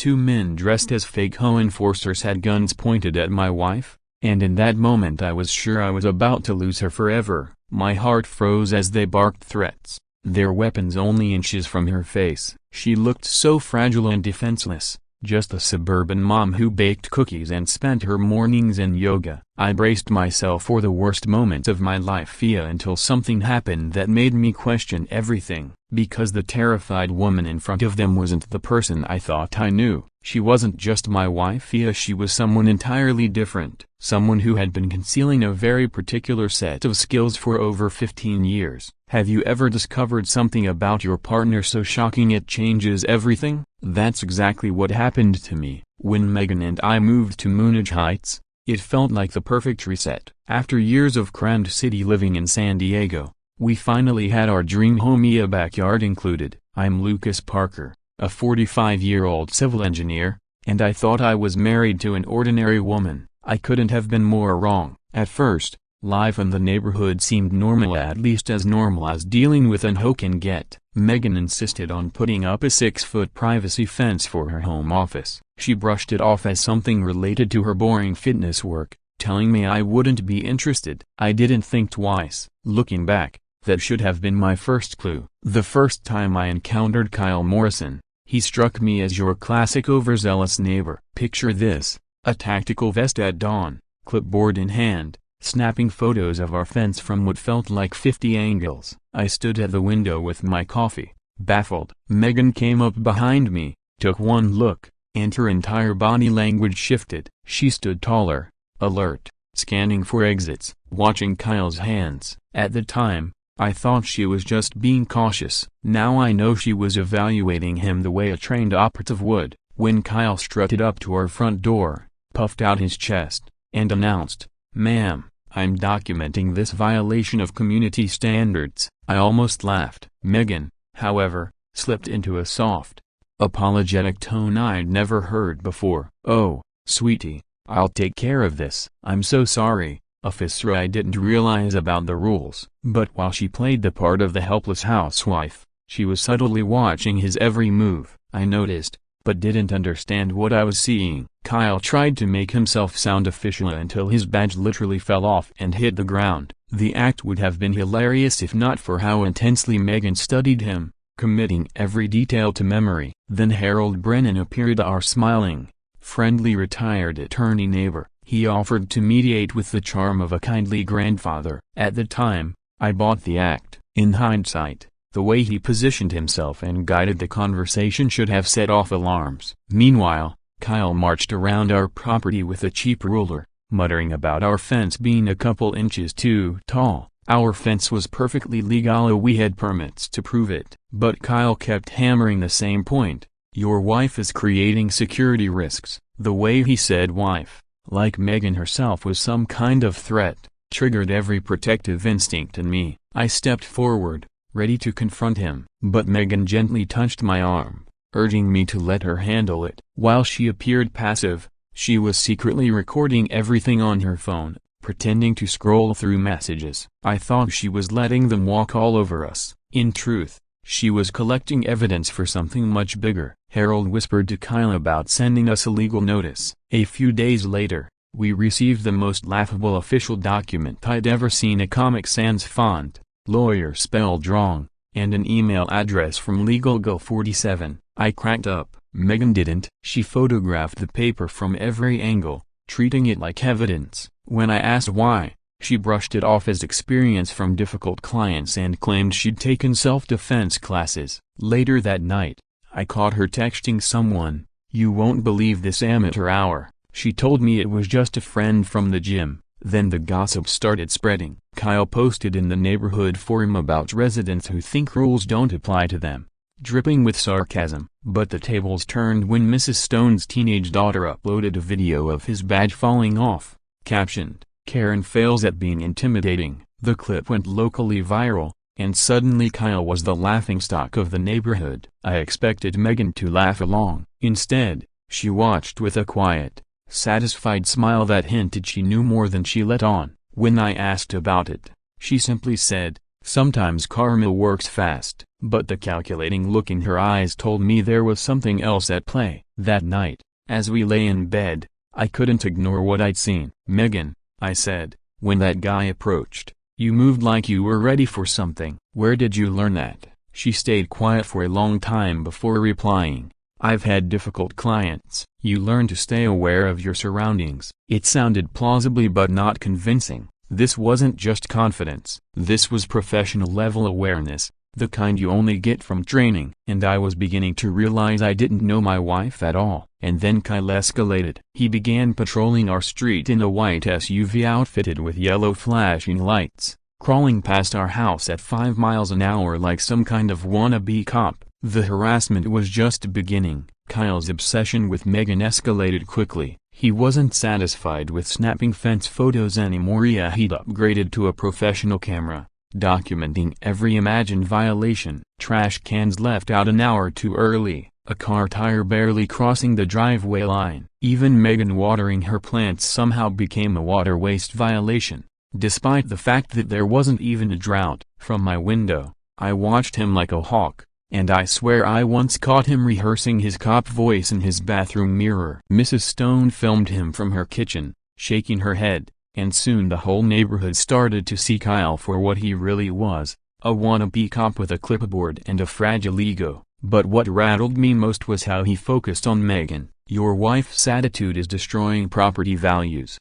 two men dressed as fake HOA enforcers had guns pointed at my wife, and in that moment I was sure I was about to lose her forever. My heart froze as they barked threats, their weapons only inches from her face. She looked so fragile and defenseless, just a suburban mom who baked cookies and spent her mornings in yoga. I braced myself for the worst moment of my life until something happened that made me question everything. Because the terrified woman in front of them wasn't the person I thought I knew. She wasn't just my wife, she was someone entirely different. Someone who had been concealing a very particular set of skills for over 15 years. Have you ever discovered something about your partner so shocking it changes everything? That's exactly what happened to me. When Megan and I moved to Moonage Heights, it felt like the perfect reset. After years of crammed city living in San Diego, we finally had our dream home, a backyard included. I'm Lucas Parker, a 45-year-old civil engineer, and I thought I was married to an ordinary woman. I couldn't have been more wrong. At first, life in the neighborhood seemed normal, at least as normal as dealing with an HOA can get. Megan insisted on putting up a 6-foot privacy fence for her home office. She brushed it off as something related to her boring fitness work, telling me I wouldn't be interested. I didn't think twice. Looking back, that should have been my first clue. The first time I encountered Kyle Morrison, he struck me as your classic overzealous neighbor. Picture this, a tactical vest at dawn, clipboard in hand, snapping photos of our fence from what felt like 50 angles. I stood at the window with my coffee, baffled. Megan came up behind me, took one look, and her entire body language shifted. She stood taller, alert, scanning for exits, watching Kyle's hands. At the time, I thought she was just being cautious. Now I know she was evaluating him the way a trained operative would. When Kyle strutted up to our front door, puffed out his chest, and announced, "Ma'am, I'm documenting this violation of community standards," I almost laughed. Megan, however, slipped into a soft, apologetic tone I'd never heard before. "Oh, sweetie, I'll take care of this." "I'm so sorry, officer, I didn't realize about the rules." But while she played the part of the helpless housewife, she was subtly watching his every move. I noticed, but didn't understand what I was seeing. Kyle tried to make himself sound official until his badge literally fell off and hit the ground. The act would have been hilarious if not for how intensely Megan studied him, committing every detail to memory. Then Harold Brennan appeared, our smiling, friendly retired attorney neighbor. He offered to mediate with the charm of a kindly grandfather. At the time, I bought the act. In hindsight, the way he positioned himself and guided the conversation should have set off alarms. Meanwhile, Kyle marched around our property with a cheap ruler, muttering about our fence being a couple inches too tall. Our fence was perfectly legal, we had permits to prove it. But Kyle kept hammering the same point. Your wife is creating security risks. The way he said wife, like Megan herself was some kind of threat, triggered every protective instinct in me. I stepped forward, ready to confront him. But Megan gently touched my arm, urging me to let her handle it. While she appeared passive, she was secretly recording everything on her phone, pretending to scroll through messages. I thought she was letting them walk all over us. In truth, she was collecting evidence for something much bigger. Harold whispered to Kyle about sending us a legal notice. A few days later, we received the most laughable official document I'd ever seen: a Comic Sans font, lawyer spelled wrong, and an email address from Legal Girl 47. I cracked up. Megan didn't. She photographed the paper from every angle, treating it like evidence. When I asked why, she brushed it off as experience from difficult clients and claimed she'd taken self-defense classes. Later that night, I caught her texting someone. "You won't believe this amateur hour." She told me it was just a friend from the gym. Then the gossip started spreading. Kyle posted in the neighborhood forum about residents who think rules don't apply to them, dripping with sarcasm. But the tables turned when Mrs. Stone's teenage daughter uploaded a video of his badge falling off, captioned, "Karen fails at being intimidating." The clip went locally viral, and suddenly Kyle was the laughingstock of the neighborhood. I expected Megan to laugh along. Instead, she watched with a quiet, satisfied smile that hinted she knew more than she let on. When I asked about it, she simply said, "Sometimes karma works fast." But the calculating look in her eyes told me there was something else at play. That night, as we lay in bed, I couldn't ignore what I'd seen. "Megan," I said, when that guy approached, "you moved like you were ready for something. Where did you learn that?" She stayed quiet for a long time before replying, "I've had difficult clients." "You learn to stay aware of your surroundings." It sounded plausibly but not convincing. This wasn't just confidence. This was professional-level awareness, the kind you only get from training. And I was beginning to realize I didn't know my wife at all. And then Kyle escalated. He began patrolling our street in a white SUV outfitted with yellow flashing lights, crawling past our house at 5 miles an hour like some kind of wannabe cop. The harassment was just beginning. Kyle's obsession with Megan escalated quickly. He wasn't satisfied with snapping fence photos anymore. He'd upgraded to a professional camera, documenting every imagined violation. Trash cans left out an hour too early, a car tire barely crossing the driveway line. Even Megan watering her plants somehow became a water waste violation, despite the fact that there wasn't even a drought. From my window, I watched him like a hawk, and I swear I once caught him rehearsing his cop voice in his bathroom mirror. Mrs. Stone filmed him from her kitchen, shaking her head, and soon the whole neighborhood started to see Kyle for what he really was, a wannabe cop with a clipboard and a fragile ego. But what rattled me most was how he focused on Megan. "Your wife's attitude is destroying property values,"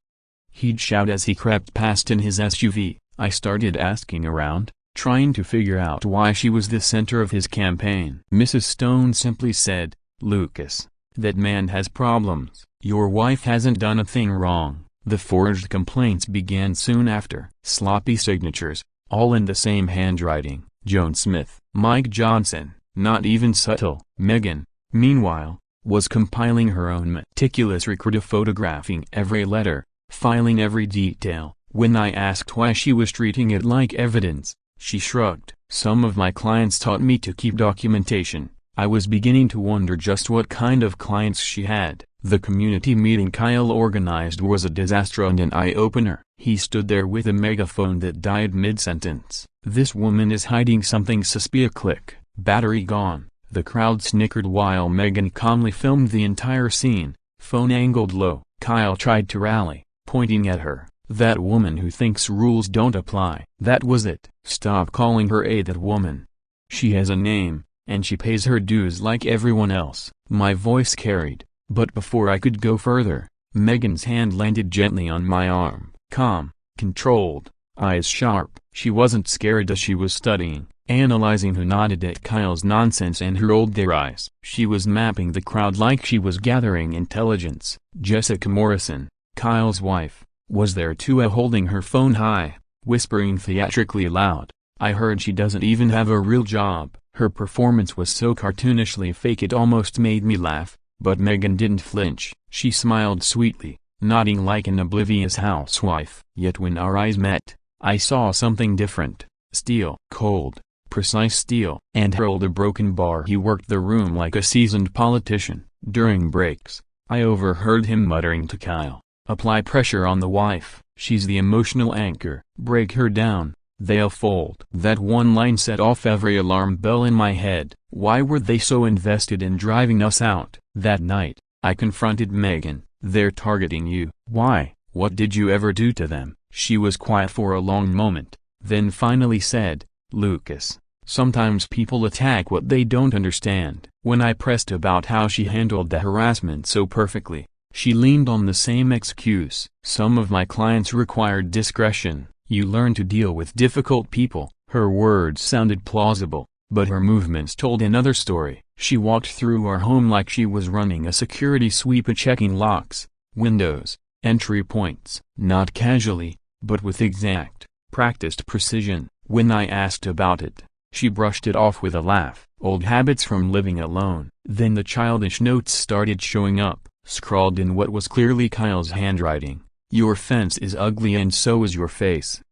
he'd shout as he crept past in his SUV. I started asking around, trying to figure out why she was the center of his campaign. Mrs. Stone simply said, "Lucas, that man has problems. Your wife hasn't done a thing wrong." The forged complaints began soon after. Sloppy signatures, all in the same handwriting. Joan Smith, Mike Johnson, not even subtle. Megan, meanwhile, was compiling her own meticulous record of photographing every letter, filing every detail. When I asked why she was treating it like evidence, she shrugged. "Some of my clients taught me to keep documentation." I was beginning to wonder just what kind of clients she had. The community meeting Kyle organized was a disaster and an eye-opener. He stood there with a megaphone that died mid-sentence. "This woman is hiding something suspicious." Click. Battery gone. The crowd snickered while Megan calmly filmed the entire scene, phone angled low. Kyle tried to rally, pointing at her. "That woman who thinks rules don't apply." That was it. "Stop calling her that woman. She has a name, and she pays her dues like everyone else." My voice carried, but before I could go further, Megan's hand landed gently on my arm. Calm, controlled, eyes sharp. She wasn't scared as she was studying, analyzing who nodded at Kyle's nonsense and who rolled their eyes. She was mapping the crowd like she was gathering intelligence. Jessica Morrison, Kyle's wife, was there too, holding her phone high, whispering theatrically loud. "I heard she doesn't even have a real job." Her performance was so cartoonishly fake it almost made me laugh, but Megan didn't flinch. She smiled sweetly, nodding like an oblivious housewife. Yet when our eyes met, I saw something different. Steel. Cold, precise steel. And hurled a broken bar. He worked the room like a seasoned politician. During breaks, I overheard him muttering to Kyle, "Apply pressure on the wife. She's the emotional anchor. Break her down. They'll fold." That one line set off every alarm bell in my head. Why were they so invested in driving us out? That night, I confronted Megan. "They're targeting you." "Why? What did you ever do to them?" She was quiet for a long moment, then finally said, "Lucas, sometimes people attack what they don't understand." When I pressed about how she handled the harassment so perfectly, she leaned on the same excuse. "Some of my clients required discretion. You learn to deal with difficult people." Her words sounded plausible, but her movements told another story. She walked through our home like she was running a security sweep, checking locks, windows, entry points. Not casually, but with exact, practiced precision. When I asked about it, she brushed it off with a laugh. "Old habits from living alone." Then the childish notes started showing up, scrawled in what was clearly Kyle's handwriting. "Your fence is ugly and so is your face.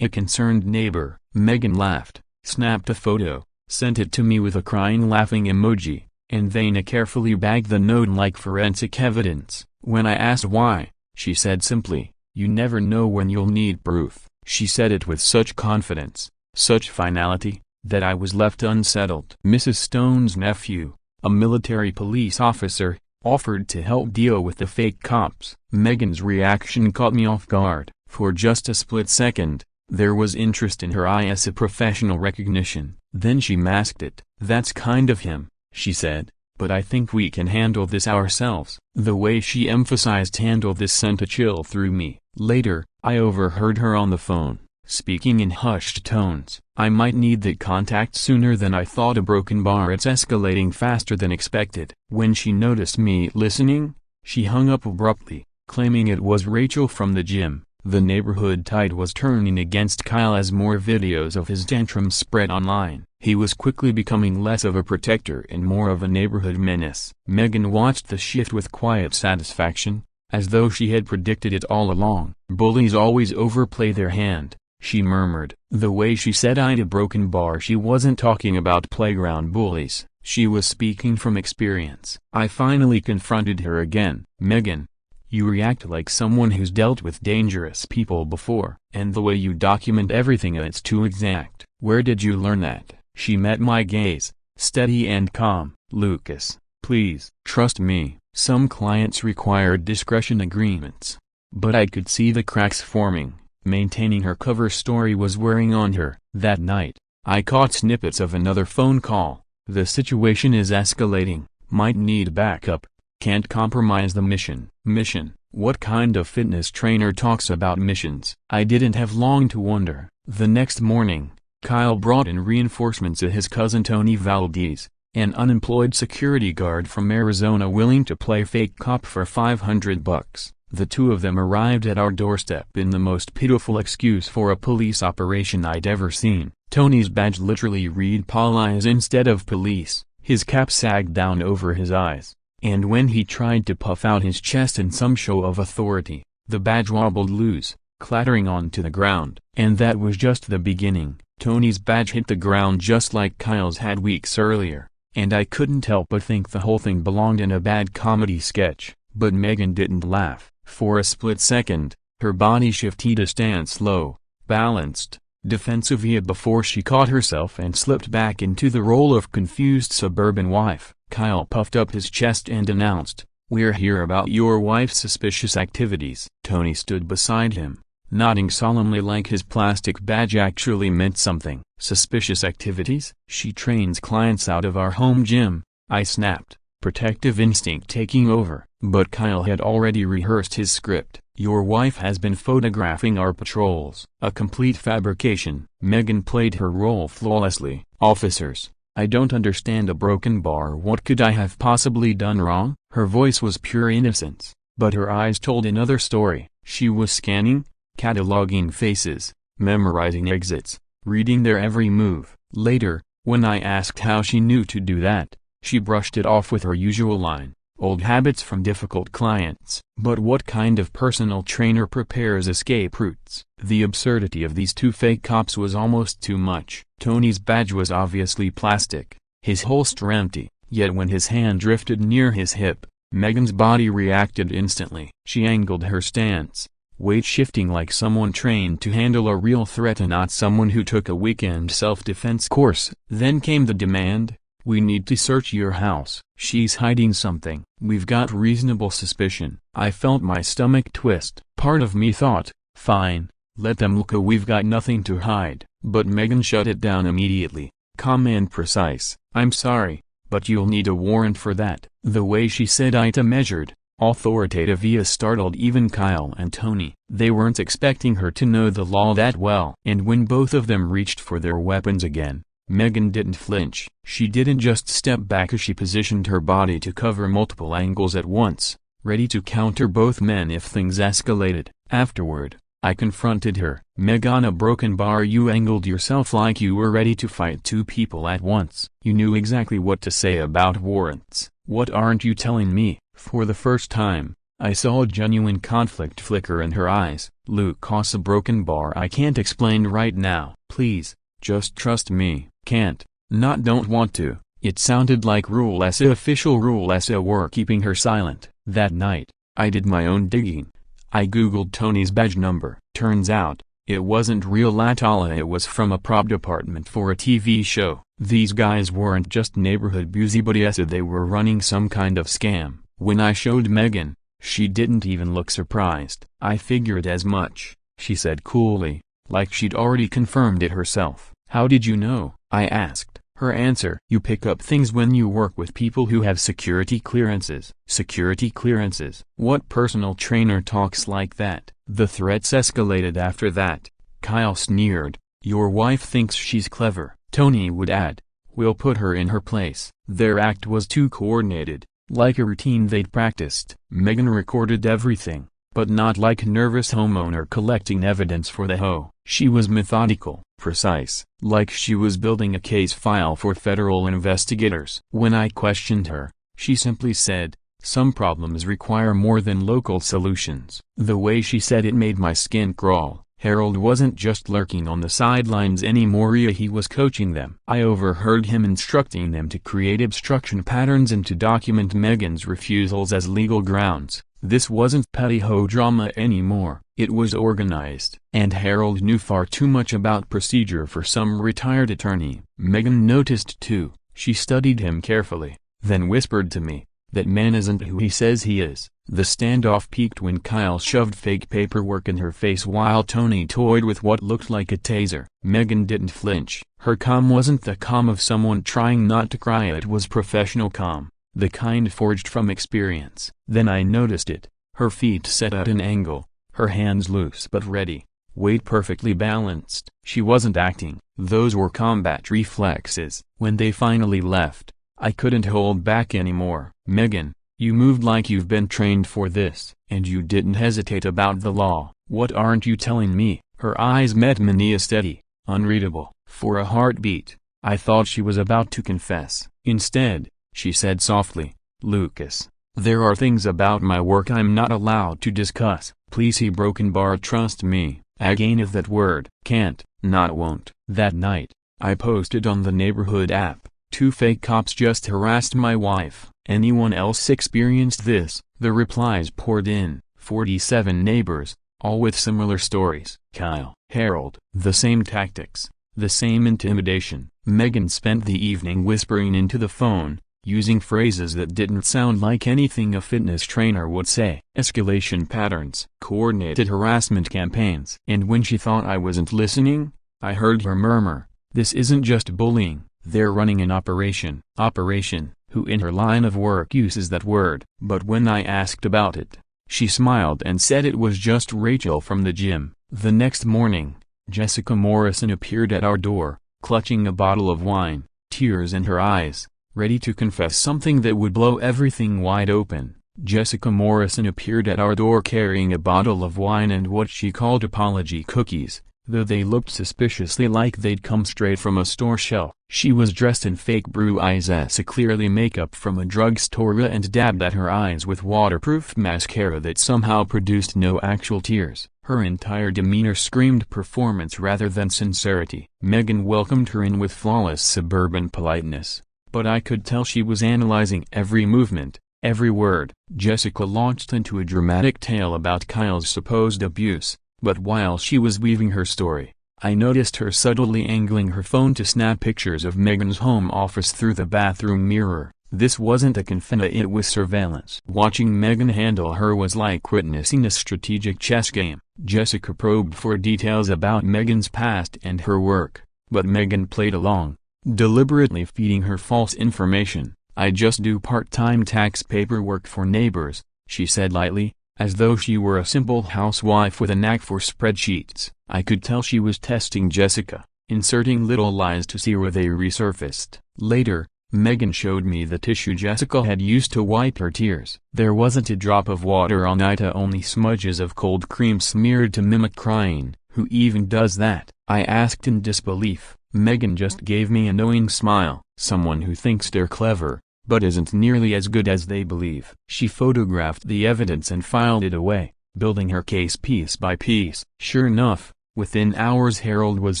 A concerned neighbor." Megan laughed, snapped a photo, sent it to me with a crying laughing emoji, and then carefully bagged the note like forensic evidence. When I asked why, she said simply, "You never know when you'll need proof." She said it with such confidence, such finality, that I was left unsettled. Mrs. Stone's nephew, a military police officer, offered to help deal with the fake cops. Megan's reaction caught me off guard. For just a split second, there was interest in her eyes, a professional recognition. Then she masked it. "That's kind of him," she said, "but I think we can handle this ourselves." The way she emphasized "handle this" sent a chill through me. Later, I overheard her on the phone, speaking in hushed tones. "I might need that contact sooner than I thought. A broken bar. It's escalating faster than expected." When she noticed me listening, she hung up abruptly, claiming it was Rachel from the gym. The neighborhood tide was turning against Kyle as more videos of his tantrums spread online. He was quickly becoming less of a protector and more of a neighborhood menace. Megan watched the shift with quiet satisfaction, as though she had predicted it all along. "Bullies always overplay their hand," she murmured. The way she said "I'd a broken bar," she wasn't talking about playground bullies. She was speaking from experience. I finally confronted her again. "Megan, you react like someone who's dealt with dangerous people before. And the way you document everything, it's too exact. Where did you learn that?" She met my gaze, steady and calm. "Lucas, please. Trust me." Some clients required discretion agreements. But I could see the cracks forming. Maintaining her cover story was wearing on her. That night, I caught snippets of another phone call. "The situation is escalating. Might need backup. Can't compromise the mission." Mission? What kind of fitness trainer talks about missions? I didn't have long to wonder. The next morning, Kyle brought in reinforcements of his cousin Tony Valdez, an unemployed security guard from Arizona willing to play fake cop for $500. The two of them arrived at our doorstep in the most pitiful excuse for a police operation I'd ever seen. Tony's badge literally read "Police" instead of "Police." His cap sagged down over his eyes, and when he tried to puff out his chest in some show of authority, the badge wobbled loose, clattering onto the ground. And that was just the beginning. Tony's badge hit the ground just like Kyle's had weeks earlier, and I couldn't help but think the whole thing belonged in a bad comedy sketch. But Megan didn't laugh. For a split second, her body shifted to stand slow, balanced, defensive yet before she caught herself and slipped back into the role of confused suburban wife. Kyle puffed up his chest and announced, "We're here about your wife's suspicious activities." Tony stood beside him, nodding solemnly like his plastic badge actually meant something. "Suspicious activities? She trains clients out of our home gym," I snapped, protective instinct taking over. But Kyle had already rehearsed his script. "Your wife has been photographing our patrols." A complete fabrication. Megan played her role flawlessly. "Officers, I don't understand a broken bar. What could I have possibly done wrong?" Her voice was pure innocence, but her eyes told another story. She was scanning, cataloging faces, memorizing exits, reading their every move. Later, when I asked how she knew to do that, she brushed it off with her usual line, "Old habits from difficult clients." But what kind of personal trainer prepares escape routes? The absurdity of these two fake cops was almost too much. Tony's badge was obviously plastic, his holster empty, yet when his hand drifted near his hip, Megan's body reacted instantly. She angled her stance, weight shifting like someone trained to handle a real threat and not someone who took a weekend self-defense course. Then came the demand, "We need to search your house. She's hiding something. We've got reasonable suspicion." I felt my stomach twist. Part of me thought, fine, let them look. We've got nothing to hide. But Megan shut it down immediately, calm and precise. "I'm sorry, but you'll need a warrant for that." The way she said it measured, authoritative startled even Kyle and Tony. They weren't expecting her to know the law that well. And when both of them reached for their weapons again, Megan didn't flinch. She didn't just step back as she positioned her body to cover multiple angles at once, ready to counter both men if things escalated. Afterward, I confronted her. "Megan, a broken bar. You angled yourself like you were ready to fight two people at once. You knew exactly what to say about warrants. What aren't you telling me?" For the first time, I saw genuine conflict flicker in her eyes. "Lucas, a broken bar. I can't explain right now. Please, just trust me." "Can't, not don't want to." It sounded like Rule S, official Rule S were keeping her silent. That night, I did my own digging. I googled Tony's badge number. Turns out, It wasn't real at all. It was from a prop department for a TV show. These guys weren't just neighborhood busybodies, they were running some kind of scam. When I showed Megan, she didn't even look surprised. I figured as much, she said coolly, like she'd already confirmed it herself. How did you know? I asked. Her answer: you pick up things when you work with people who have security clearances. Security clearances? What personal trainer talks like that? The threats escalated after that. Kyle sneered. Your wife thinks she's clever, Tony would add. We'll put her in her place. Their act was too coordinated, like a routine they'd practiced. Megan recorded everything, but not like a nervous homeowner collecting evidence for the HOA. She was methodical, precise, like she was building a case file for federal investigators. When I questioned her, she simply said, some problems require more than local solutions. The way she said it made my skin crawl. Harold wasn't just lurking on the sidelines anymore, he was coaching them. I overheard him instructing them to create obstruction patterns and to document Megan's refusals as legal grounds. This wasn't petty HOA drama anymore, it was organized. And Harold knew far too much about procedure for some retired attorney. Megan noticed too. She studied him carefully, then whispered to me, that man isn't who he says he is. The standoff peaked when Kyle shoved fake paperwork in her face while Tony toyed with what looked like a taser. Megan didn't flinch. Her calm wasn't the calm of someone trying not to cry, it was professional calm, the kind forged from experience. Then I noticed it. Her feet set at an angle, her hands loose but ready, weight perfectly balanced. She wasn't acting. Those were combat reflexes. When they finally left, I couldn't hold back anymore. Megan, you moved like you've been trained for this, and you didn't hesitate about the law. What aren't you telling me? Her eyes met mine, steady, unreadable. For a heartbeat, I thought she was about to confess. Instead, she said softly, Lucas, there are things about my work I'm not allowed to discuss. Please, he broken bar, trust me. Again if that word. Can't, not won't. That night, I posted on the neighborhood app. 2 fake cops just harassed my wife. Anyone else experienced this? The replies poured in. 47 neighbors, all with similar stories. Kyle, Harold, the same tactics, the same intimidation. Megan spent the evening whispering into the phone, using phrases that didn't sound like anything a fitness trainer would say. Escalation patterns, coordinated harassment campaigns. And when she thought I wasn't listening, I heard her murmur, this isn't just bullying. They're running an operation. Operation, who in her line of work uses that word? But when I asked about it, she smiled and said it was just Rachel from the gym. The next morning, Jessica Morrison appeared at our door, clutching a bottle of wine, tears in her eyes, ready to confess something that would blow everything wide open. Jessica Morrison appeared at our door carrying a bottle of wine and what she called apology cookies, though they looked suspiciously like they'd come straight from a store shelf. She was dressed in fake blue eyes, clearly makeup from a drugstore, and dabbed at her eyes with waterproof mascara that somehow produced no actual tears. Her entire demeanor screamed performance rather than sincerity. Megan welcomed her in with flawless suburban politeness, but I could tell she was analyzing every movement, every word. Jessica launched into a dramatic tale about Kyle's supposed abuse. But while she was weaving her story, I noticed her subtly angling her phone to snap pictures of Megan's home office through the bathroom mirror. This wasn't a confina, it was surveillance. Watching Megan handle her was like witnessing a strategic chess game. Jessica probed for details about Megan's past and her work, but Megan played along, deliberately feeding her false information. I just do part-time tax paperwork for neighbors, she said lightly, as though she were a simple housewife with a knack for spreadsheets. I could tell she was testing Jessica, inserting little lies to see where they resurfaced. Later, Megan showed me the tissue Jessica had used to wipe her tears. There wasn't a drop of water on it, only smudges of cold cream smeared to mimic crying. Who even does that? I asked in disbelief. Megan just gave me a knowing smile. Someone who thinks they're clever, but isn't nearly as good as they believe. She photographed the evidence and filed it away, building her case piece by piece. Sure enough, within hours Harold was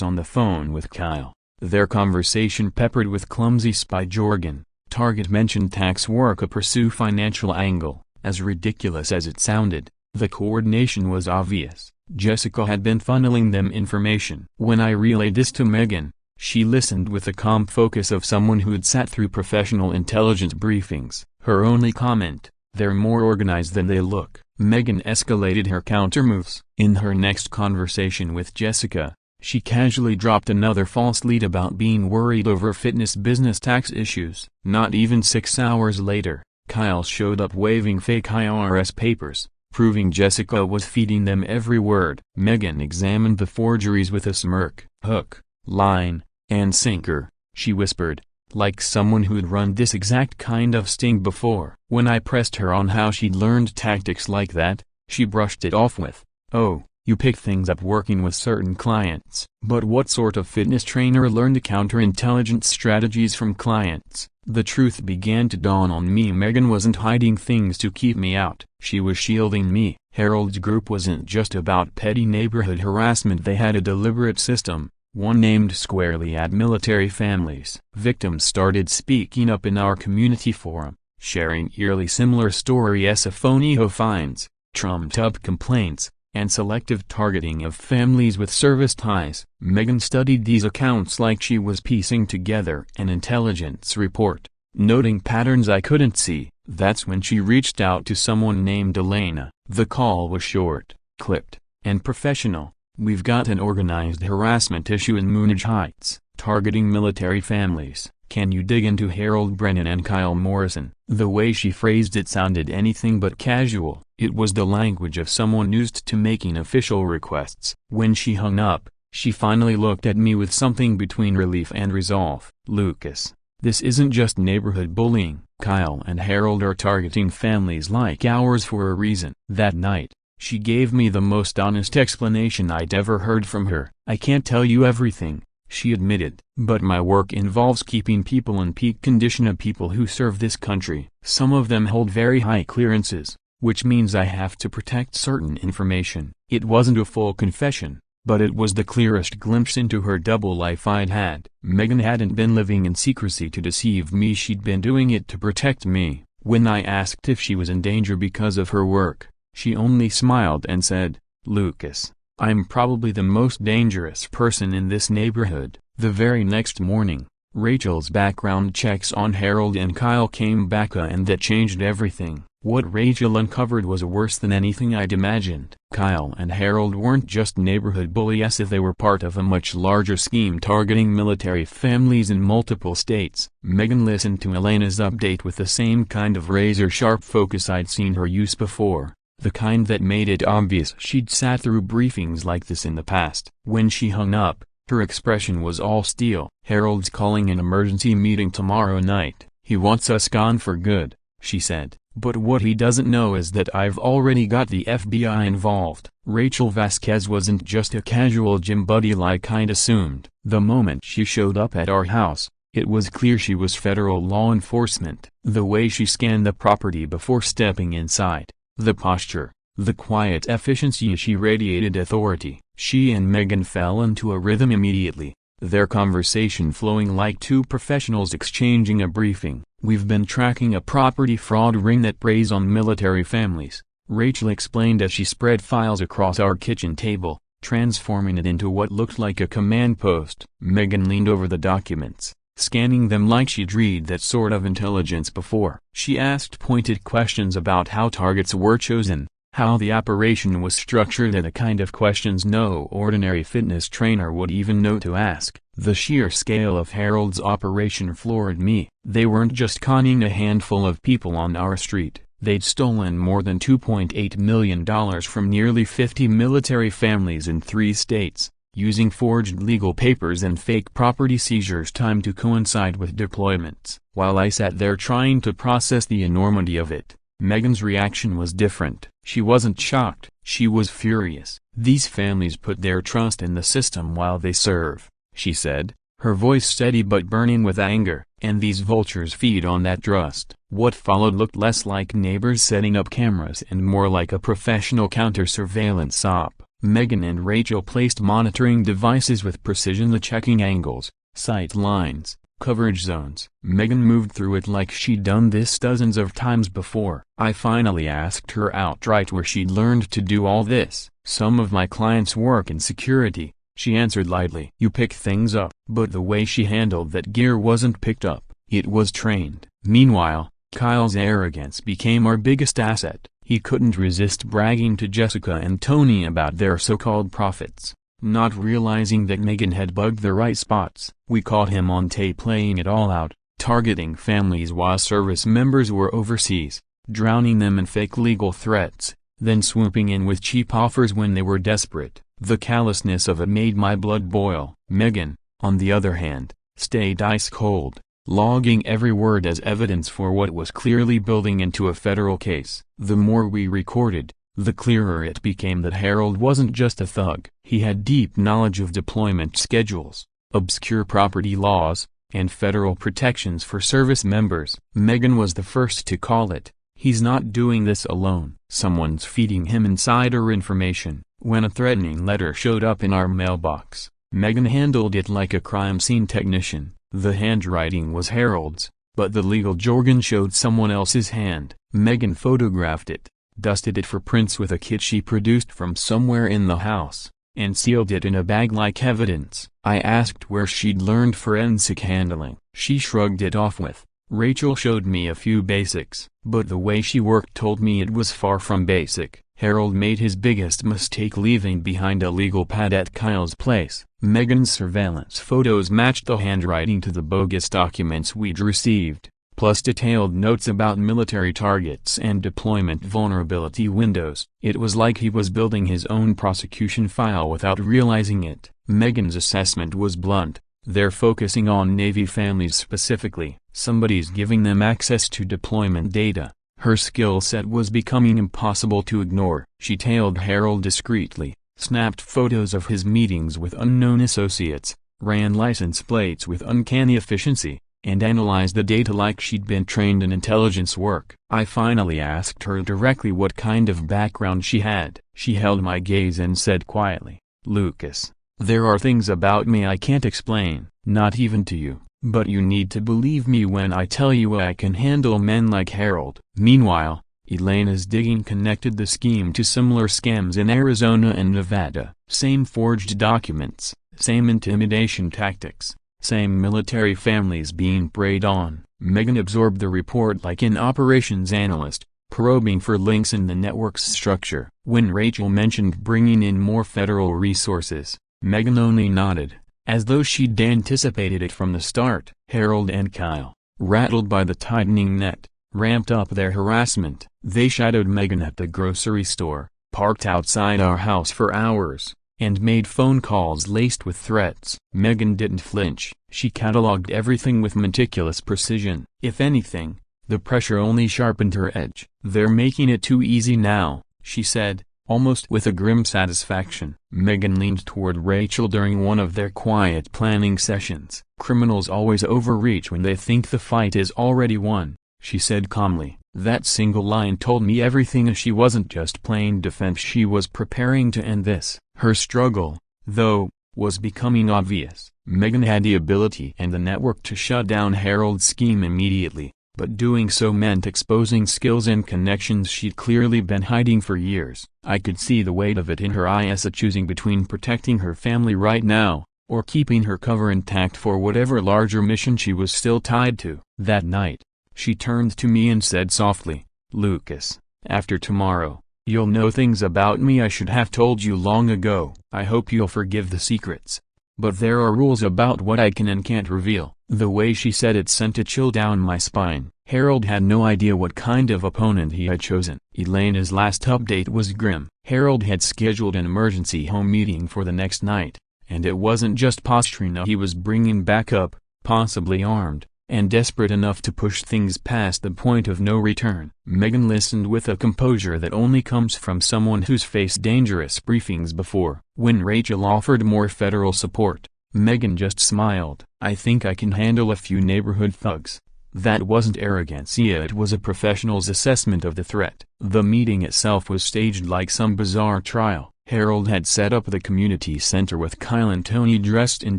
on the phone with Kyle, their conversation peppered with clumsy spy jargon. Target mentioned tax work, a pursue financial angle. As ridiculous as it sounded, the coordination was obvious. Jessica had been funneling them information. When I relayed this to Megan, she listened with the calm focus of someone who'd sat through professional intelligence briefings. Her only comment, "They're more organized than they look." Megan escalated her countermoves. In her next conversation with Jessica, she casually dropped another false lead about being worried over fitness business tax issues. Not even 6 hours later, Kyle showed up waving fake IRS papers, proving Jessica was feeding them every word. Megan examined the forgeries with a smirk. "Hook, line, and sinker," she whispered, like someone who'd run this exact kind of sting before. When I pressed her on how she'd learned tactics like that, she brushed it off with, "Oh, you pick things up working with certain clients." But what sort of fitness trainer learned counterintelligence strategies from clients? The truth began to dawn on me. Megan wasn't hiding things to keep me out. She was shielding me. Harold's group wasn't just about petty neighborhood harassment. They had a deliberate system, one aimed squarely at military families. Victims started speaking up in our community forum, sharing eerily similar stories of phony HOA fines, trumped-up complaints, and selective targeting of families with service ties. Megan studied these accounts like she was piecing together an intelligence report, noting patterns I couldn't see. That's when she reached out to someone named Elena. The call was short, clipped, and professional. "We've got an organized harassment issue in Moonage Heights, targeting military families. Can you dig into Harold Brennan and Kyle Morrison?" The way she phrased it sounded anything but casual. It was the language of someone used to making official requests. When she hung up, she finally looked at me with something between relief and resolve. "Lucas, this isn't just neighborhood bullying. Kyle and Harold are targeting families like ours for a reason." That night, she gave me the most honest explanation I'd ever heard from her. "I can't tell you everything," she admitted, "but my work involves keeping people in peak condition of people who serve this country. Some of them hold very high clearances, which means I have to protect certain information." It wasn't a full confession, but it was the clearest glimpse into her double life I'd had. Megan hadn't been living in secrecy to deceive me. She'd been doing it to protect me. When I asked if she was in danger because of her work, she only smiled and said, "Lucas, I'm probably the most dangerous person in this neighborhood." The very next morning, Rachel's background checks on Harold and Kyle came back, and that changed everything. What Rachel uncovered was worse than anything I'd imagined. Kyle and Harold weren't just neighborhood bullies. They were part of a much larger scheme targeting military families in multiple states. Megan listened to Elena's update with the same kind of razor-sharp focus I'd seen her use before. The kind that made it obvious she'd sat through briefings like this in the past. When she hung up, her expression was all steel. "Harold's calling an emergency meeting tomorrow night. He wants us gone for good," she said. "But what he doesn't know is that I've already got the FBI involved." Rachel Vasquez wasn't just a casual gym buddy like I'd assumed. The moment she showed up at our house, it was clear she was federal law enforcement. The way she scanned the property before stepping inside, the posture, the quiet efficiency she radiated authority. She and Megan fell into a rhythm immediately, their conversation flowing like two professionals exchanging a briefing. "We've been tracking a property fraud ring that preys on military families," Rachel explained as she spread files across our kitchen table, transforming it into what looked like a command post. Megan leaned over the documents, scanning them like she'd read that sort of intelligence before. She asked pointed questions about how targets were chosen, how the operation was structured, and the kind of questions no ordinary fitness trainer would even know to ask. The sheer scale of Harold's operation floored me. They weren't just conning a handful of people on our street. They'd stolen more than $2.8 million from nearly 50 military families in 3 states, using forged legal papers and fake property seizures timed to coincide with deployments. While I sat there trying to process the enormity of it, Megan's reaction was different. She wasn't shocked. She was furious. "These families put their trust in the system while they serve," she said, her voice steady but burning with anger, "and these vultures feed on that trust." What followed looked less like neighbors setting up cameras and more like a professional counter-surveillance op. Megan and Rachel placed monitoring devices with precision, the checking angles, sight lines, Coverage zones. Megan moved through it like she'd done this dozens of times before. I finally asked her outright where she'd learned to do all this. Some of my clients work in security, she answered lightly. You pick things up. But the way she handled that gear wasn't picked up, it was trained. Meanwhile, Kyle's arrogance became our biggest asset. He couldn't resist bragging to Jessica and Tony about their so-called profits, not realizing that Megan had bugged the right spots. We caught him on tape playing it all out, targeting families while service members were overseas, drowning them in fake legal threats, then swooping in with cheap offers when they were desperate. The callousness of it made my blood boil. Megan, on the other hand, stayed ice cold, logging every word as evidence for what was clearly building into a federal case. The more we recorded, the clearer it became that Harold wasn't just a thug. He had deep knowledge of deployment schedules, obscure property laws, and federal protections for service members. Megan was the first to call it. He's not doing this alone. Someone's feeding him insider information. When a threatening letter showed up in our mailbox, Megan handled it like a crime scene technician. The handwriting was Harold's, but the legal jargon showed someone else's hand. Megan photographed it, dusted it for prints with a kit she produced from somewhere in the house, and sealed it in a bag like evidence. I asked where she'd learned forensic handling. She shrugged it off with, "Rachel showed me a few basics." But the way she worked told me it was far from basic. Harold made his biggest mistake leaving behind a legal pad at Kyle's place. Megan's surveillance photos matched the handwriting to the bogus documents we'd received, plus detailed notes about military targets and deployment vulnerability windows. It was like he was building his own prosecution file without realizing it. Megan's assessment was blunt. They're focusing on Navy families specifically. Somebody's giving them access to deployment data. Her skill set was becoming impossible to ignore. She tailed Harold discreetly, snapped photos of his meetings with unknown associates, ran license plates with uncanny efficiency, and analyzed the data like she'd been trained in intelligence work. I finally asked her directly what kind of background she had. She held my gaze and said quietly, "Lucas, there are things about me I can't explain, not even to you. But you need to believe me when I tell you I can handle men like Harold." Meanwhile, Elena's digging connected the scheme to similar scams in Arizona and Nevada. Same forged documents, same intimidation tactics, same military families being preyed on. Megan absorbed the report like an operations analyst, probing for links in the network's structure. When Rachel mentioned bringing in more federal resources, Megan only nodded, as though she'd anticipated it from the start. Harold and Kyle, rattled by the tightening net, ramped up their harassment. They shadowed Megan at the grocery store, parked outside our house for hours, and made phone calls laced with threats. Megan didn't flinch. She cataloged everything with meticulous precision. If anything, the pressure only sharpened her edge. "They're making it too easy now," she said, almost with a grim satisfaction. Megan leaned toward Rachel during one of their quiet planning sessions. "Criminals always overreach when they think the fight is already won," she said calmly. That single line told me everything. She wasn't just playing defense, she was preparing to end this. Her struggle, though, was becoming obvious. Megan had the ability and the network to shut down Harold's scheme immediately, but doing so meant exposing skills and connections she'd clearly been hiding for years. I could see the weight of it in her eyes, choosing between protecting her family right now, or keeping her cover intact for whatever larger mission she was still tied to. That night, she turned to me and said softly, "Lucas, after tomorrow, you'll know things about me I should have told you long ago. I hope you'll forgive the secrets. But there are rules about what I can and can't reveal." The way she said it sent a chill down my spine. Harold had no idea what kind of opponent he had chosen. Elena's last update was grim. Harold had scheduled an emergency home meeting for the next night, and it wasn't just posturing. He was bringing backup, possibly armed, and desperate enough to push things past the point of no return. Megan listened with a composure that only comes from someone who's faced dangerous briefings before. When Rachel offered more federal support, Megan just smiled. "I think I can handle a few neighborhood thugs." That wasn't arrogance, it was a professional's assessment of the threat. The meeting itself was staged like some bizarre trial. Harold had set up the community center with Kyle and Tony dressed in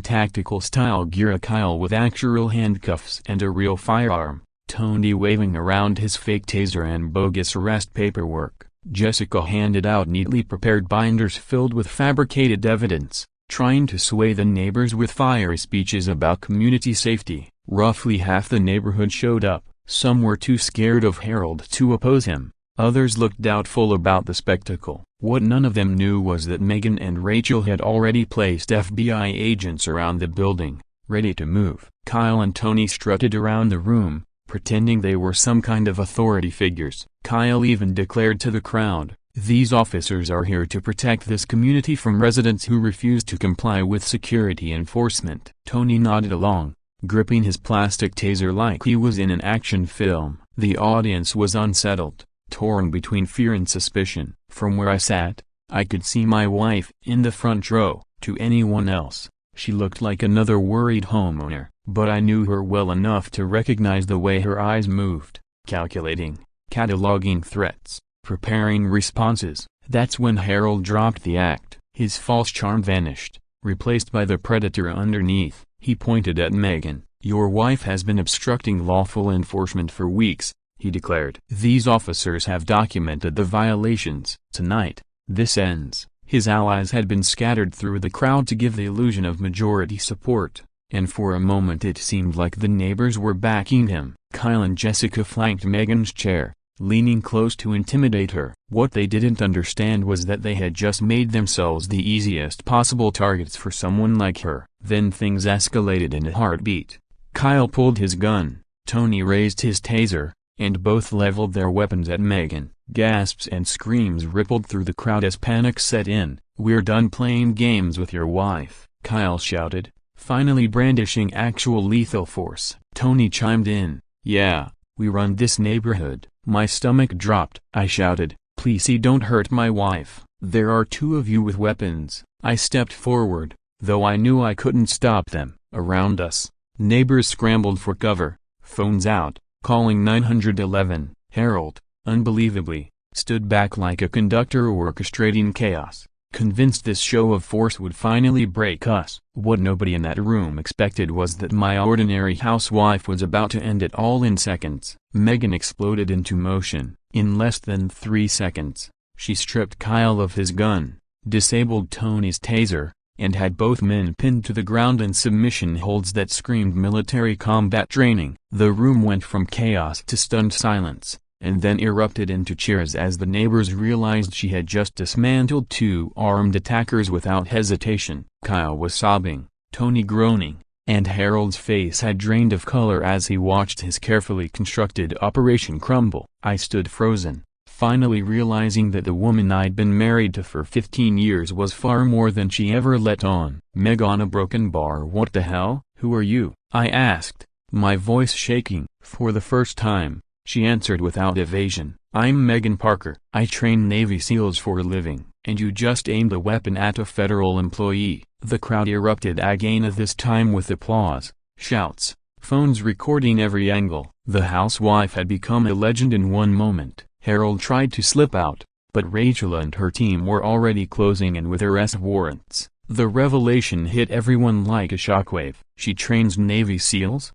tactical style gear, Kyle with actual handcuffs and a real firearm, Tony waving around his fake taser and bogus arrest paperwork. Jessica handed out neatly prepared binders filled with fabricated evidence, trying to sway the neighbors with fiery speeches about community safety. Roughly half the neighborhood showed up. Some were too scared of Harold to oppose him. Others looked doubtful about the spectacle. What none of them knew was that Megan and Rachel had already placed FBI agents around the building, ready to move. Kyle and Tony strutted around the room, pretending they were some kind of authority figures. Kyle even declared to the crowd, "These officers are here to protect this community from residents who refuse to comply with security enforcement." Tony nodded along, gripping his plastic taser like he was in an action film. The audience was unsettled, torn between fear and suspicion. From where I sat, I could see my wife in the front row. To anyone else, she looked like another worried homeowner, but I knew her well enough to recognize the way her eyes moved, calculating, cataloging threats, preparing responses. That's when Harold dropped the act. His false charm vanished, replaced by the predator underneath. He pointed at Megan. "Your wife has been obstructing lawful enforcement for weeks," he declared. "These officers have documented the violations. Tonight, this ends." His allies had been scattered through the crowd to give the illusion of majority support, and for a moment it seemed like the neighbors were backing him. Kyle and Jessica flanked Megan's chair, leaning close to intimidate her. What they didn't understand was that they had just made themselves the easiest possible targets for someone like her. Then things escalated in a heartbeat. Kyle pulled his gun, Tony raised his taser, and both leveled their weapons at Megan. Gasps and screams rippled through the crowd as panic set in. "We're done playing games with your wife," Kyle shouted, finally brandishing actual lethal force. Tony chimed in, "Yeah, we run this neighborhood." My stomach dropped. I shouted, "Please don't hurt my wife. There are two of you with weapons." I stepped forward, though I knew I couldn't stop them. Around us, neighbors scrambled for cover, phones out, calling 911. Harold, unbelievably, stood back like a conductor orchestrating chaos, convinced this show of force would finally break us. What nobody in that room expected was that my ordinary housewife was about to end it all in seconds. Megan exploded into motion. In less than 3 seconds, she stripped Kyle of his gun, disabled Tony's taser, and had both men pinned to the ground in submission holds that screamed military combat training. The room went from chaos to stunned silence, and then erupted into cheers as the neighbors realized she had just dismantled 2 armed attackers without hesitation. Kyle was sobbing, Tony groaning, and Harold's face had drained of color as he watched his carefully constructed operation crumble. I stood frozen, finally realizing that the woman I'd been married to for 15 years was far more than she ever let on. "Meg on a broken bar, what the hell? Who are you?" I asked, my voice shaking. For the first time, she answered without evasion, "I'm Megan Parker. I train Navy SEALs for a living, and you just aimed a weapon at a federal employee." The crowd erupted again, this time with applause, shouts, phones recording every angle. The housewife had become a legend in one moment. Harold tried to slip out, but Rachel and her team were already closing in with arrest warrants. The revelation hit everyone like a shockwave. "She trains Navy SEALs?"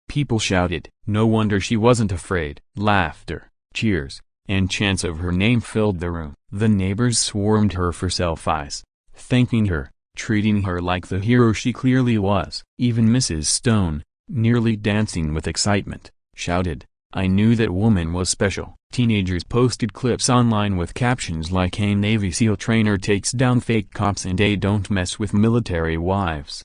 People shouted. No wonder she wasn't afraid. Laughter, cheers, and chants of her name filled the room. The neighbors swarmed her for selfies, thanking her, treating her like the hero she clearly was. Even Mrs. Stone, nearly dancing with excitement, shouted, "I knew that woman was special." Teenagers posted clips online with captions like "A Navy SEAL trainer takes down fake cops" and "A don't mess with military wives."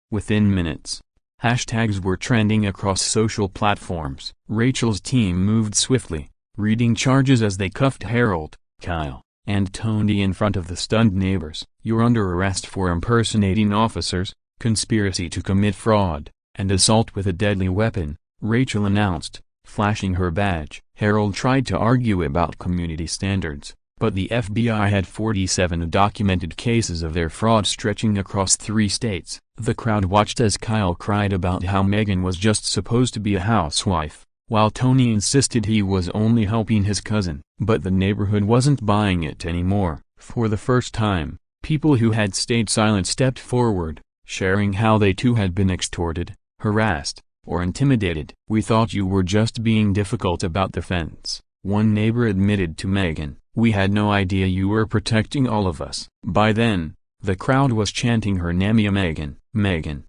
Within minutes, hashtags were trending across social platforms. Rachel's team moved swiftly, reading charges as they cuffed Harold, Kyle, and Tony in front of the stunned neighbors. "You're under arrest for impersonating officers, conspiracy to commit fraud, and assault with a deadly weapon," Rachel announced, flashing her badge. Harold tried to argue about community standards, but the FBI had 47 documented cases of their fraud stretching across 3 states. The crowd watched as Kyle cried about how Megan was just supposed to be a housewife, while Tony insisted he was only helping his cousin. But the neighborhood wasn't buying it anymore. For the first time, people who had stayed silent stepped forward, sharing how they too had been extorted, harassed, or intimidated. "We thought you were just being difficult about the fence," one neighbor admitted to Meghan. "We had no idea you were protecting all of us." By then, the crowd was chanting her name, Meghan, Meghan.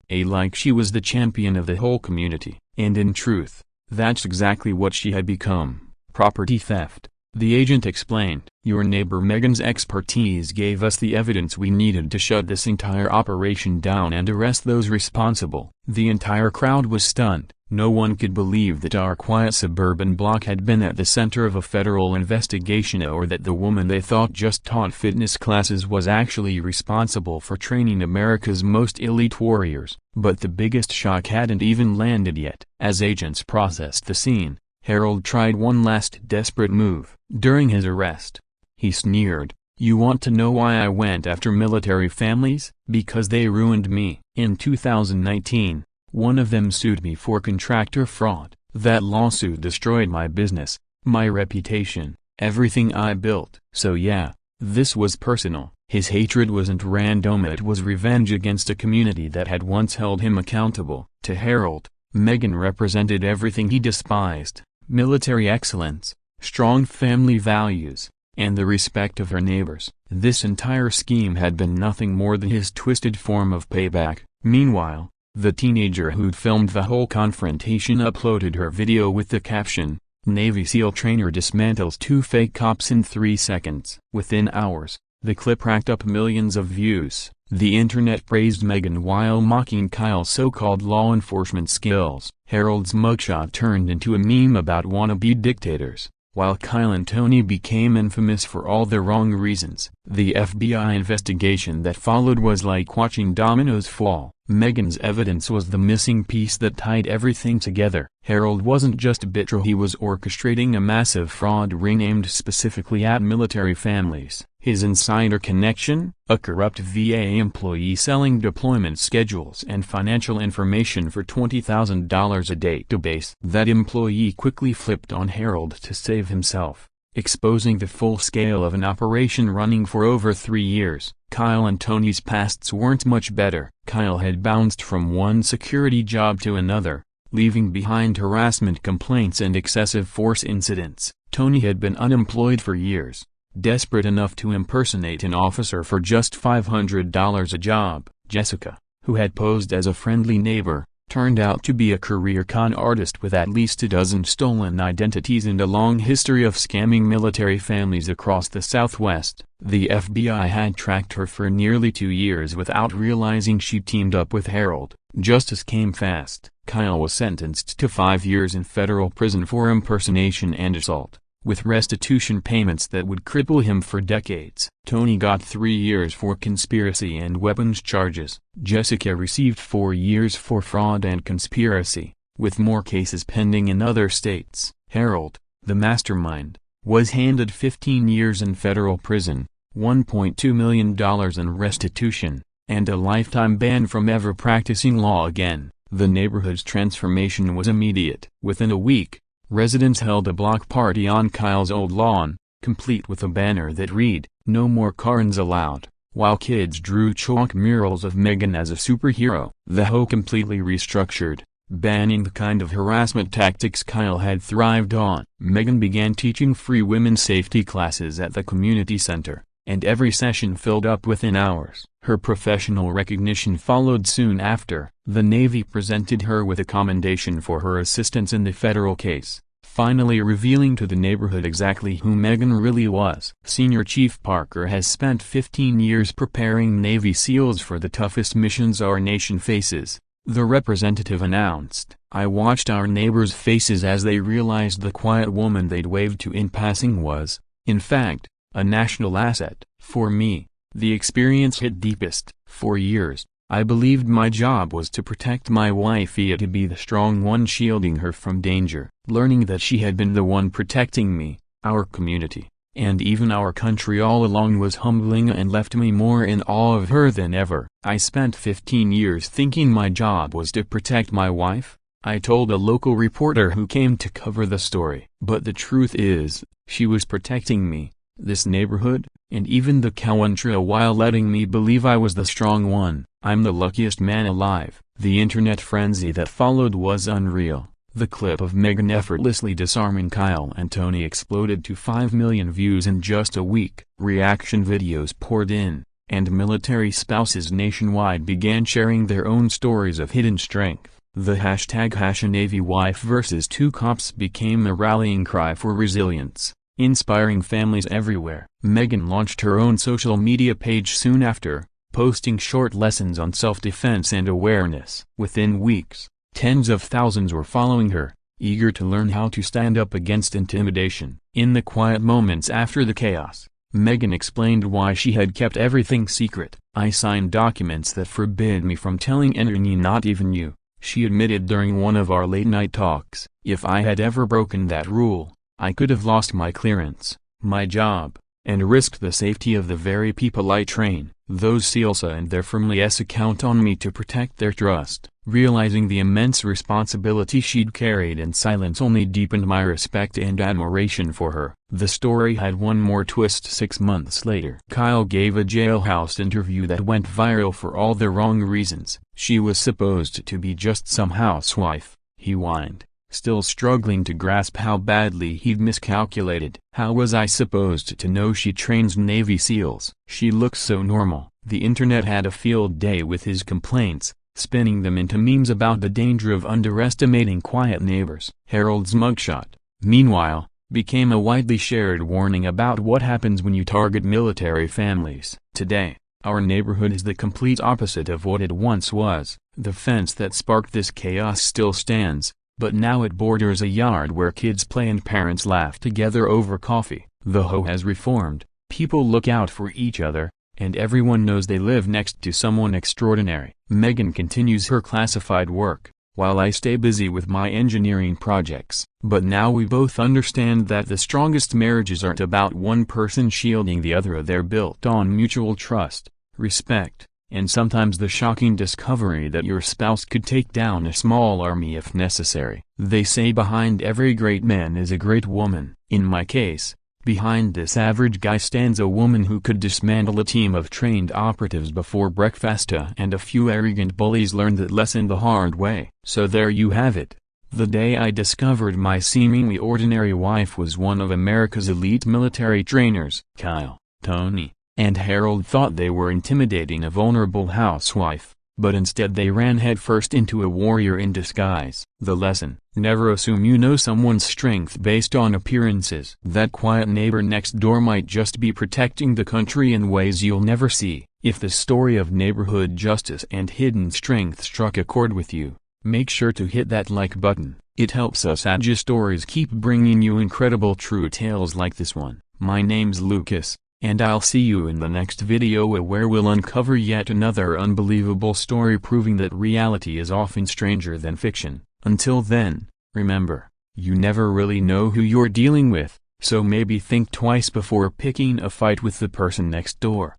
Like she was the champion of the whole community. And in truth, that's exactly what she had become: property theft. The agent explained, "Your neighbor Meghan's expertise gave us the evidence we needed to shut this entire operation down and arrest those responsible." The entire crowd was stunned. No one could believe that our quiet suburban block had been at the center of a federal investigation, or that the woman they thought just taught fitness classes was actually responsible for training America's most elite warriors. But the biggest shock hadn't even landed yet. As agents processed the scene, Harold tried one last desperate move. During his arrest, he sneered, "You want to know why I went after military families? Because they ruined me." In 2019, one of them sued me for contractor fraud. That lawsuit destroyed my business, my reputation, everything I built. So yeah, this was personal. His hatred wasn't random, it was revenge against a community that had once held him accountable. To Harold, Meghan represented everything he despised: military excellence, strong family values, and the respect of her neighbors. This entire scheme had been nothing more than his twisted form of payback. Meanwhile, the teenager who'd filmed the whole confrontation uploaded her video with the caption, "Navy SEAL trainer dismantles 2 fake cops in 3 seconds." Within hours, the clip racked up millions of views. The internet praised Meghan while mocking Kyle's so-called law enforcement skills. Harold's mugshot turned into a meme about wannabe dictators, while Kyle and Tony became infamous for all the wrong reasons. The FBI investigation that followed was like watching dominoes fall. Meghan's evidence was the missing piece that tied everything together. Harold wasn't just bitter, he was orchestrating a massive fraud ring aimed specifically at military families. His insider connection, a corrupt VA employee selling deployment schedules and financial information for $20,000 a database. That employee quickly flipped on Harold to save himself, exposing the full scale of an operation running for over 3 years. Kyle and Tony's pasts weren't much better. Kyle had bounced from one security job to another, leaving behind harassment complaints and excessive force incidents. Tony had been unemployed for years, desperate enough to impersonate an officer for just $500 a job. Jessica, who had posed as a friendly neighbor, turned out to be a career con artist with at least a dozen stolen identities and a long history of scamming military families across the Southwest. The FBI had tracked her for nearly 2 years without realizing she teamed up with Harold. Justice came fast. Kyle was sentenced to 5 years in federal prison for impersonation and assault, with restitution payments that would cripple him for decades. Tony got 3 years for conspiracy and weapons charges. Jessica received 4 years for fraud and conspiracy, with more cases pending in other states. Harold, the mastermind, was handed 15 years in federal prison, $1.2 million in restitution, and a lifetime ban from ever practicing law again. The neighborhood's transformation was immediate. Within a week, residents held a block party on Kyle's old lawn, complete with a banner that read, "No more Karens allowed," while kids drew chalk murals of Meghan as a superhero. The HOA completely restructured, banning the kind of harassment tactics Kyle had thrived on. Meghan began teaching free women's safety classes at the community center, and every session filled up within hours. Her professional recognition followed soon after. The Navy presented her with a commendation for her assistance in the federal case, finally revealing to the neighborhood exactly who Meghan really was. Senior Chief Parker has spent 15 years preparing Navy SEALs for the toughest missions our nation faces, the representative announced. "I watched our neighbors' faces as they realized the quiet woman they'd waved to in passing was, in fact, a national asset. For me, the experience hit deepest. For years, I believed my job was to protect my wife, to be the strong one shielding her from danger. Learning that she had been the one protecting me, our community, and even our country all along was humbling and left me more in awe of her than ever. I spent 15 years thinking my job was to protect my wife," I told a local reporter who came to cover the story. "But the truth is, she was protecting me, this neighborhood, and even the countra while letting me believe I was the strong one. I'm the luckiest man alive. The internet frenzy that followed was unreal. The clip of Meghan effortlessly disarming Kyle and Tony exploded to 5 million views in just a week. Reaction videos poured in, and military spouses nationwide began sharing their own stories of hidden strength. The #Navy wife versus 2 cops became a rallying cry for resilience, inspiring families everywhere. Meghan launched her own social media page soon after, posting short lessons on self-defense and awareness. Within weeks, tens of thousands were following her, eager to learn how to stand up against intimidation. In the quiet moments after the chaos, Meghan explained why she had kept everything secret. "I signed documents that forbid me from telling anyone, not even you," she admitted during one of our late-night talks. "If I had ever broken that rule, I could have lost my clearance, my job, and risked the safety of the very people I train. Those SEALs and their families count on me to protect their trust." Realizing the immense responsibility she'd carried in silence only deepened my respect and admiration for her. The story had one more twist 6 months later. Kyle gave a jailhouse interview that went viral for all the wrong reasons. "She was supposed to be just some housewife," he whined, still struggling to grasp how badly he'd miscalculated. "How was I supposed to know she trains Navy SEALs? She looks so normal." The internet had a field day with his complaints, spinning them into memes about the danger of underestimating quiet neighbors. Harold's mugshot, meanwhile, became a widely shared warning about what happens when you target military families. Today, our neighborhood is the complete opposite of what it once was. The fence that sparked this chaos still stands, but now it borders a yard where kids play and parents laugh together over coffee. The HOA has reformed, people look out for each other, and everyone knows they live next to someone extraordinary. Meghan continues her classified work, while I stay busy with my engineering projects. But now we both understand that the strongest marriages aren't about one person shielding the other. They're built on mutual trust, respect, and sometimes the shocking discovery that your spouse could take down a small army if necessary. They say behind every great man is a great woman. In my case, behind this average guy stands a woman who could dismantle a team of trained operatives before breakfast, and a few arrogant bullies learned that lesson the hard way. So there you have it. The day I discovered my seemingly ordinary wife was one of America's elite military trainers. Kyle, Tony, and Harold thought they were intimidating a vulnerable housewife, but instead they ran headfirst into a warrior in disguise. The lesson: never assume you know someone's strength based on appearances. That quiet neighbor next door might just be protecting the country in ways you'll never see. If the story of neighborhood justice and hidden strength struck a chord with you, make sure to hit that like button. It helps us Adja Stories keep bringing you incredible true tales like this one. My name's Lucas, and I'll see you in the next video where we'll uncover yet another unbelievable story proving that reality is often stranger than fiction. Until then, remember, you never really know who you're dealing with, so maybe think twice before picking a fight with the person next door.